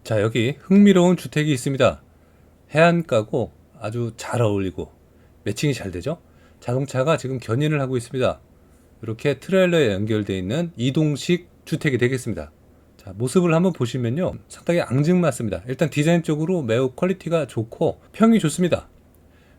자, 여기 흥미로운 주택이 있습니다. 해안가고 아주 잘 어울리고 매칭이 잘 되죠? 자동차가 지금 견인을 하고 있습니다. 이렇게 트레일러에 연결되어 있는 이동식 주택이 되겠습니다. 자, 모습을 한번 보시면요, 상당히 앙증맞습니다. 일단 디자인적으로 매우 퀄리티가 좋고 평이 좋습니다.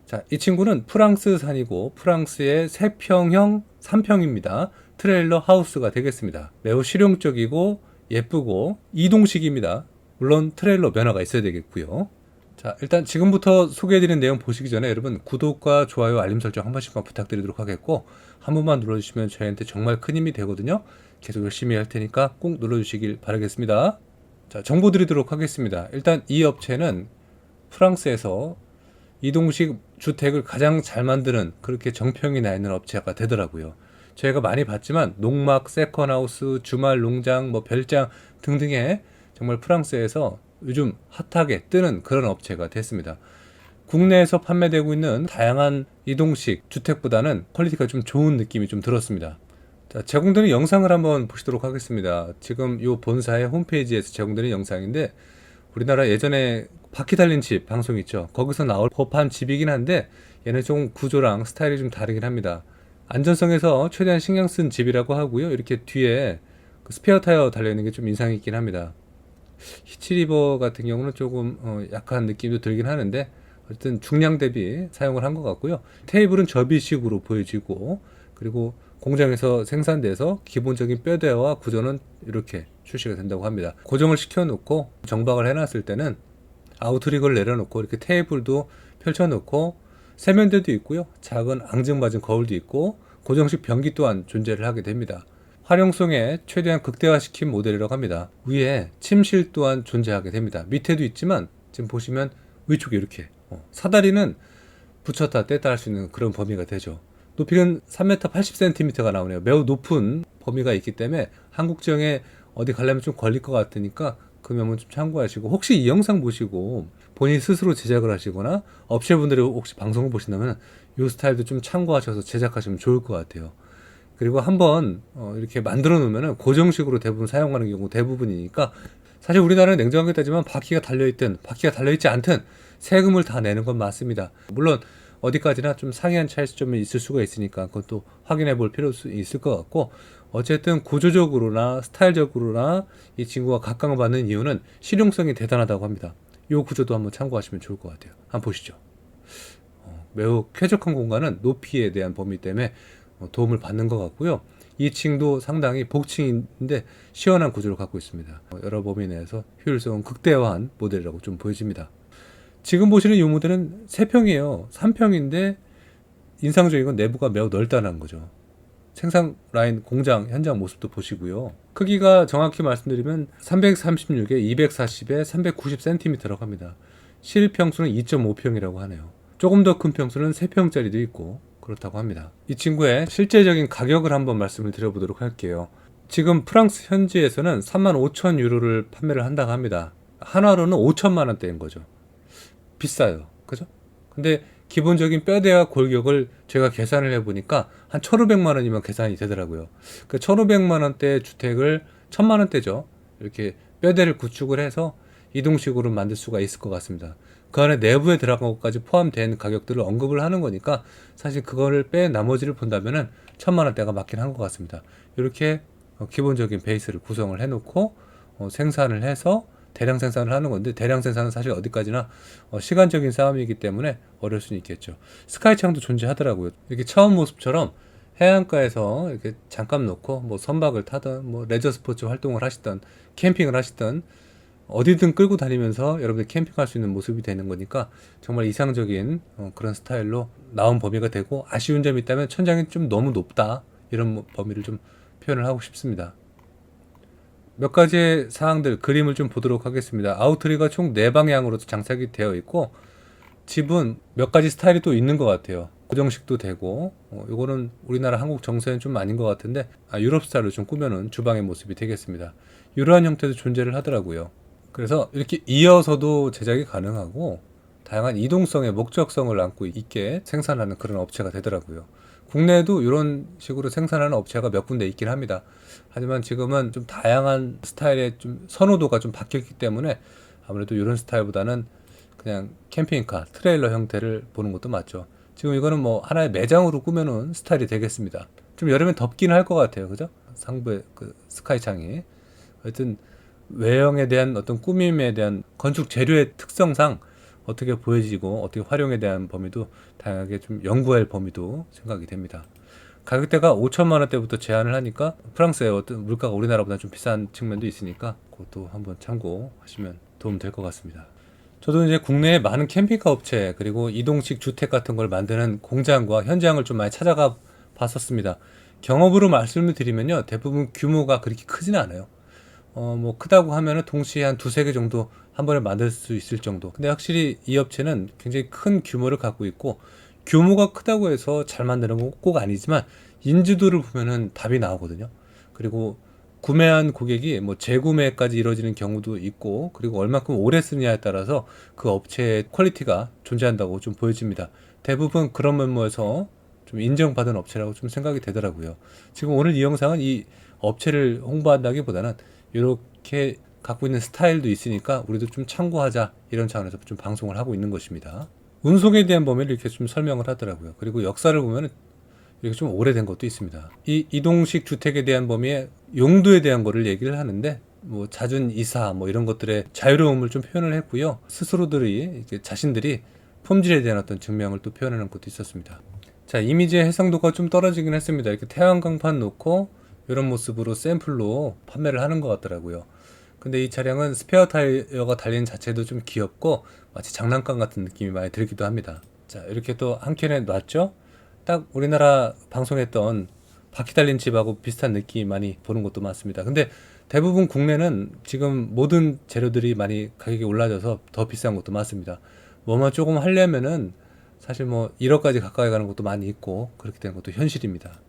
자, 이 친구는 프랑스산이고 프랑스의 3평형 3평입니다. 트레일러 하우스가 되겠습니다. 매우 실용적이고 예쁘고 이동식입니다. 물론 트레일러 면허가 있어야 되겠고요. 자, 일단 지금부터 소개해드리는 내용 보시기 전에 여러분 구독과 좋아요, 알림 설정 한 번씩만 부탁드리도록 하겠고, 한 번만 눌러주시면 저희한테 정말 큰 힘이 되거든요. 계속 열심히 할 테니까 꼭 눌러주시길 바라겠습니다. 자, 정보 드리도록 하겠습니다. 일단 이 업체는 프랑스에서 이동식 주택을 가장 잘 만드는, 그렇게 정평이 나 있는 업체가 되더라고요. 저희가 많이 봤지만 농막, 세컨하우스, 주말 농장, 별장 등등의 정말 프랑스에서 요즘 핫하게 뜨는 그런 업체가 됐습니다. 국내에서 판매되고 있는 다양한 이동식 주택보다는 퀄리티가 좀 좋은 느낌이 좀 들었습니다. 자, 제공되는 영상을 한번 보시도록 하겠습니다. 지금 이 본사의 홈페이지에서 제공되는 영상인데, 우리나라 예전에 바퀴 달린 집 방송 있죠. 거기서 나올 법한 집이긴 한데 얘는 좀 구조랑 스타일이 좀 다르긴 합니다. 안전성에서 최대한 신경 쓴 집이라고 하고요. 이렇게 뒤에 그 스페어 타이어 달려있는 게 좀 인상 있긴 합니다. 히치리버 같은 경우는 조금 약한 느낌도 들긴 하는데, 어쨌든 중량 대비 사용을 한 것 같고요. 테이블은 접이식으로 보여지고, 그리고 공장에서 생산돼서 기본적인 뼈대와 구조는 이렇게 출시가 된다고 합니다. 고정을 시켜놓고 정박을 해놨을 때는 아우트릭을 내려놓고 이렇게 테이블도 펼쳐놓고 세면대도 있고요. 작은 앙증맞은 거울도 있고 고정식 변기 또한 존재를 하게 됩니다. 활용성에 최대한 극대화시킨 모델이라고 합니다. 위에 침실 또한 존재하게 됩니다. 밑에도 있지만 지금 보시면 위쪽에 이렇게 사다리는 붙였다 뗐다 할 수 있는 그런 범위가 되죠. 높이는 3m 80cm가 나오네요. 매우 높은 범위가 있기 때문에 한국정에 어디 가려면 좀 걸릴 것 같으니까 그 면은 좀 참고하시고, 혹시 이 영상 보시고 본인 스스로 제작을 하시거나 업체분들이 혹시 방송을 보신다면 이 스타일도 좀 참고하셔서 제작하시면 좋을 것 같아요. 그리고 한번 이렇게 만들어 놓으면 고정식으로 대부분 사용하는 경우 대부분이니까, 사실 우리나라는 냉정하게 따지면 바퀴가 달려있든 바퀴가 달려있지 않든 세금을 다 내는 건 맞습니다. 물론 어디까지나 좀 상이한 차이점이 있을 수가 있으니까 그것도 확인해 볼 필요가 있을 것 같고, 어쨌든 구조적으로나 스타일적으로나 이 친구가 각광받는 이유는 실용성이 대단하다고 합니다. 이 구조도 한번 참고하시면 좋을 것 같아요. 한번 보시죠. 매우 쾌적한 공간은 높이에 대한 범위 때문에 도움을 받는 것 같고요. 2층도 상당히 복층인데 시원한 구조를 갖고 있습니다. 여러 범위 내에서 효율성은 극대화한 모델이라고 좀 보여집니다. 지금 보시는 이 모델은 3평이에요. 3평인데 인상적인 건 내부가 매우 넓다는 거죠. 생산 라인 공장 현장 모습도 보시고요. 크기가 정확히 말씀드리면 336에 240에 390cm라고 합니다. 실평수는 2.5평이라고 하네요. 조금 더 큰 평수는 3평짜리도 있고 그렇다고 합니다. 이 친구의 실제적인 가격을 한번 말씀을 드려보도록 할게요. 지금 프랑스 현지에서는 35,000 유로를 판매를 한다고 합니다. 한화로는 5천만 원대인 거죠. 비싸요. 그죠? 근데 기본적인 뼈대와 골격을 제가 계산을 해보니까 한 1,500만 원이면 계산이 되더라고요. 그 1,500만 원대 주택을 1,000만 원대죠. 이렇게 뼈대를 구축을 해서 이동식으로 만들 수가 있을 것 같습니다. 그 안에 내부에 들어간 것까지 포함된 가격들을 언급을 하는 거니까 사실 그거를 빼 나머지를 본다면은 1,000만 원대가 맞긴 한 것 같습니다. 이렇게 기본적인 베이스를 구성을 해놓고 생산을 해서 대량 생산을 하는 건데, 대량 생산은 사실 어디까지나 시간적인 싸움이기 때문에 어려울 수는 있겠죠. 스카이창도 존재하더라고요. 이렇게 처음 모습처럼 해안가에서 이렇게 잠깐 놓고 선박을 타든 레저 스포츠 활동을 하시든 캠핑을 하시든 어디든 끌고 다니면서 여러분들 캠핑할 수 있는 모습이 되는 거니까 정말 이상적인 그런 스타일로 나온 범위가 되고, 아쉬운 점이 있다면 천장이 좀 너무 높다, 이런 범위를 좀 표현을 하고 싶습니다. 몇 가지의 사항들 그림을 좀 보도록 하겠습니다. 아우트리가 총 4방향으로 장착이 되어 있고, 집은 몇 가지 스타일이 또 있는 것 같아요. 고정식도 되고, 이거는 우리나라 한국 정서엔 좀 아닌 것 같은데, 유럽 스타일로 좀 꾸며놓은 주방의 모습이 되겠습니다. 이러한 형태도 존재를 하더라고요. 그래서 이렇게 이어서도 제작이 가능하고 다양한 이동성의 목적성을 안고 있게 생산하는 그런 업체가 되더라고요. 국내에도 이런 식으로 생산하는 업체가 몇 군데 있긴 합니다. 하지만 지금은 좀 다양한 스타일의 좀 선호도가 좀 바뀌었기 때문에 아무래도 이런 스타일보다는 그냥 캠핑카, 트레일러 형태를 보는 것도 맞죠. 지금 이거는 뭐 하나의 매장으로 꾸며놓은 스타일이 되겠습니다. 좀 여름엔 덥긴 할 것 같아요. 그죠? 상부의 그 스카이창이. 하여튼 외형에 대한 어떤 꾸밈에 대한 건축 재료의 특성상 어떻게 보여지고 어떻게 활용에 대한 범위도 다양하게 좀 연구할 범위도 생각이 됩니다. 가격대가 5천만 원대부터 제한을 하니까 프랑스의 어떤 물가가 우리나라보다 좀 비싼 측면도 있으니까 그것도 한번 참고하시면 도움 될 것 같습니다. 저도 이제 국내에 많은 캠핑카 업체 그리고 이동식 주택 같은 걸 만드는 공장과 현장을 좀 많이 찾아가 봤었습니다. 경험으로 말씀을 드리면요, 대부분 규모가 그렇게 크진 않아요. 뭐 크다고 하면은 동시에 한 두세 개 정도 한 번에 만들 수 있을 정도. 근데 확실히 이 업체는 굉장히 큰 규모를 갖고 있고, 규모가 크다고 해서 잘 만드는 건 꼭 아니지만 인지도를 보면은 답이 나오거든요. 그리고 구매한 고객이 뭐 재구매까지 이루어지는 경우도 있고, 그리고 얼마큼 오래 쓰느냐에 따라서 그 업체의 퀄리티가 존재한다고 좀 보여집니다. 대부분 그런 면모에서 좀 인정받은 업체라고 좀 생각이 되더라고요. 지금 오늘 이 영상은 이 업체를 홍보한다기보다는 이렇게 갖고 있는 스타일도 있으니까 우리도 좀 참고하자, 이런 차원에서 좀 방송을 하고 있는 것입니다. 운송에 대한 범위를 이렇게 좀 설명을 하더라고요. 그리고 역사를 보면 이렇게 좀 오래된 것도 있습니다. 이 이동식 주택에 대한 범위의 용도에 대한 거를 얘기를 하는데, 뭐 잦은 이사 뭐 이런 것들의 자유로움을 좀 표현을 했고요. 스스로들이 이렇게 자신들이 품질에 대한 어떤 증명을 또 표현하는 것도 있었습니다. 자, 이미지의 해상도가 좀 떨어지긴 했습니다. 이렇게 태양광판 놓고 이런 모습으로 샘플로 판매를 하는 것 같더라고요. 근데 이 차량은 스페어 타이어가 달린 자체도 좀 귀엽고 마치 장난감 같은 느낌이 많이 들기도 합니다. 자, 이렇게 또 한 켠에 놨죠. 딱 우리나라 방송했던 바퀴 달린 집하고 비슷한 느낌 많이 보는 것도 많습니다. 근데 대부분 국내는 지금 모든 재료들이 많이 가격이 올라져서 더 비싼 것도 많습니다. 뭐만 조금 하려면은 사실 뭐 1억까지 가까이 가는 것도 많이 있고, 그렇게 되는 것도 현실입니다.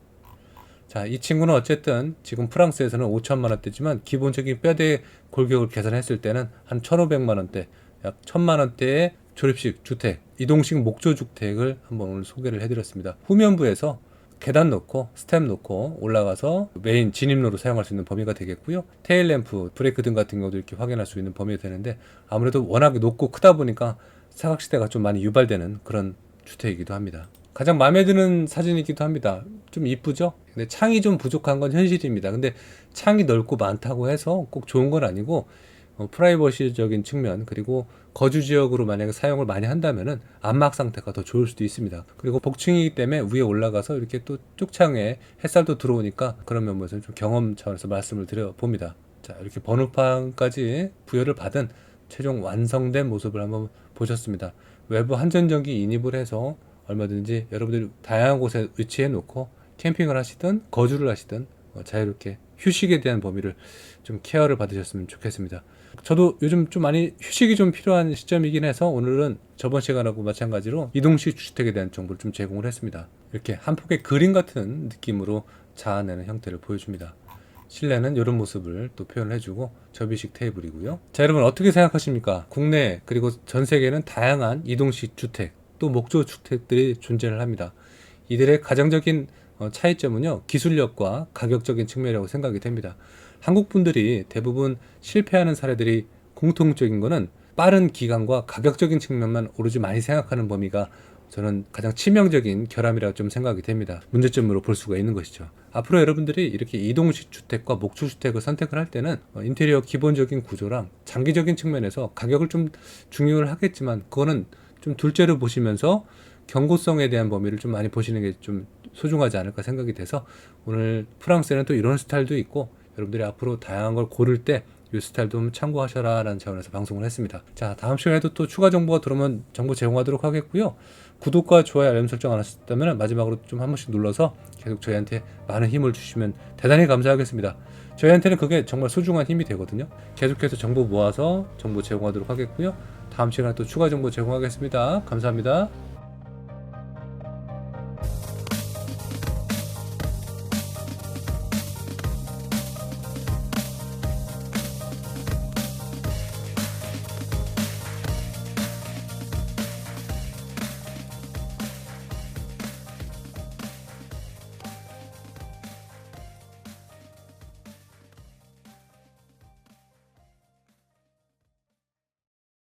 자, 이 친구는 어쨌든 지금 프랑스에서는 5천만 원대지만 기본적인 뼈대 골격을 계산했을 때는 한 1,500만 원대, 약 1,000만 원대의 조립식 주택, 이동식 목조 주택을 한번 오늘 소개를 해드렸습니다. 후면부에서 계단 놓고 스텝 놓고 올라가서 메인 진입로로 사용할 수 있는 범위가 되겠고요. 테일 램프, 브레이크 등 같은 경우도 이렇게 확인할 수 있는 범위가 되는데, 아무래도 워낙에 높고 크다 보니까 사각지대가 좀 많이 유발되는 그런 주택이기도 합니다. 가장 마음에 드는 사진이기도 합니다. 좀 이쁘죠? 근데 창이 좀 부족한 건 현실입니다. 근데 창이 넓고 많다고 해서 꼭 좋은 건 아니고, 프라이버시적인 측면, 그리고 거주 지역으로 만약에 사용을 많이 한다면은 안막 상태가 더 좋을 수도 있습니다. 그리고 복층이기 때문에 위에 올라가서 이렇게 또 쪽창에 햇살도 들어오니까 그런 면에서 좀 경험 차원에서 말씀을 드려 봅니다. 자, 이렇게 번호판까지 부여를 받은 최종 완성된 모습을 한번 보셨습니다. 외부 한전전기 인입을 해서 얼마든지 여러분들이 다양한 곳에 위치해 놓고 캠핑을 하시든 거주를 하시든 자유롭게 휴식에 대한 범위를 좀 케어를 받으셨으면 좋겠습니다. 저도 요즘 좀 많이 휴식이 좀 필요한 시점이긴 해서 오늘은 저번 시간하고 마찬가지로 이동식 주택에 대한 정보를 좀 제공을 했습니다. 이렇게 한 폭의 그림 같은 느낌으로 자아내는 형태를 보여줍니다. 실내는 이런 모습을 또 표현을 해주고 접이식 테이블이고요. 자, 여러분 어떻게 생각하십니까? 국내 그리고 전 세계는 다양한 이동식 주택 또 목조 주택들이 존재를 합니다. 이들의 가장적인 차이점은요, 기술력과 가격적인 측면이라고 생각이 됩니다. 한국 분들이 대부분 실패하는 사례들이 공통적인 거는 빠른 기간과 가격적인 측면만 오로지 많이 생각하는 범위가 저는 가장 치명적인 결함이라고 좀 생각이 됩니다. 문제점으로 볼 수가 있는 것이죠. 앞으로 여러분들이 이렇게 이동식 주택과 목조 주택을 선택을 할 때는 인테리어 기본적인 구조랑 장기적인 측면에서 가격을 좀 중요를 하겠지만, 그거는 좀 둘째로 보시면서 경고성에 대한 범위를 좀 많이 보시는 게 좀 소중하지 않을까 생각이 돼서, 오늘 프랑스에는 또 이런 스타일도 있고 여러분들이 앞으로 다양한 걸 고를 때 이 스타일도 좀 참고하셔라 라는 차원에서 방송을 했습니다. 자, 다음 시간에도 또 추가 정보가 들어오면 정보 제공하도록 하겠고요. 구독과 좋아요, 알림 설정 안 하셨다면 마지막으로 좀 한 번씩 눌러서 계속 저희한테 많은 힘을 주시면 대단히 감사하겠습니다. 저희한테는 그게 정말 소중한 힘이 되거든요. 계속해서 정보 모아서 정보 제공하도록 하겠고요. 다음 시간에 또 추가 정보 제공하겠습니다. 감사합니다.